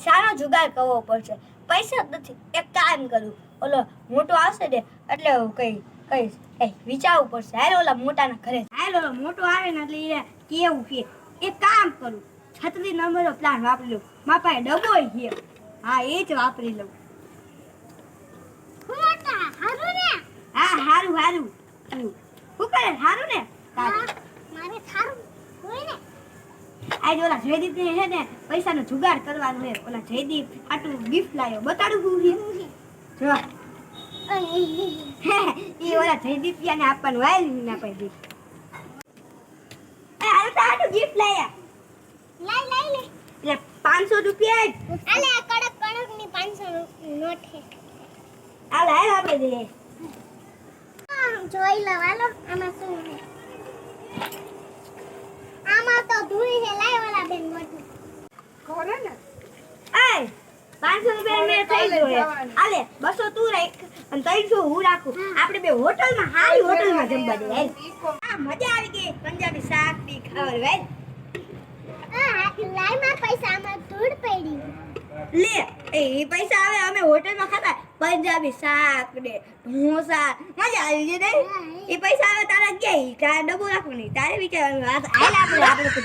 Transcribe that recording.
પૈસાનો જુગાડ કરવો પડશે. પૈસા જ નથી. એક કામ કરું, ઓલો મોટો આવશે ને એટલે હું કહીશ વિચારવું પડશે. હાલ ઓલા મોટાના ઘરે હાલ ઓલો મોટો આવે ને એટલે એ કેવું કે એક કામ કરું, 36 નંબરનો પ્લાન વાપરી લઉં. મારા પાસે ડબ્બોય છે. હા એ જ વાપરી લઉં. મોટા હારું ને? હા હારું હારું. શું કરે હારું ને? મારે થારું હોય ને. આજ ઓલા જયદીપ ને છે ને પૈસાનો જુગાડ કરવાનો છે. ઓલા જયદીપ આટલું ગિફ્ટ લાવ્યો. બતાડું શું છે? જો એ ઓલા જયદીપ ને આપવાનું વાયલ ના પડી. હાલ તો આટલું ગિફ્ટ લાયા. લઈ લે. એટલે 500 રૂપિયા જ. આલે આ કડક ની 500 નોટ છે. હાલ હાલ આપી દે. જોઈ લો હાલો આમાં શું છે. આમાં તો ધૂળ છે. લાય વાલા બેન મોટી ખોરે ને. એ 500 રૂપિયા મેં થઈ ગયો. હાલે 200 તું રાખ અને 300 હું રાખું. આપણે બે હોટલમાં હારી હોટલમાં જમવા દે. આ મજા આવી ગઈ. પંજાબી શાક બી ખાવાનું ભાઈ. લાય માં પૈસા આમાં ધૂળ પડી. લે એ પૈસા આવે અમે હોટલમાં ખાતા પંજાબી શાક ને ઢોસા મજા આવી ગઈ ને. એ પૈસા આવે તારા ક્યાંય તારા ડબ્બો રાખવું નહીં. તારે વિચારવાનું હાલ આપણે તો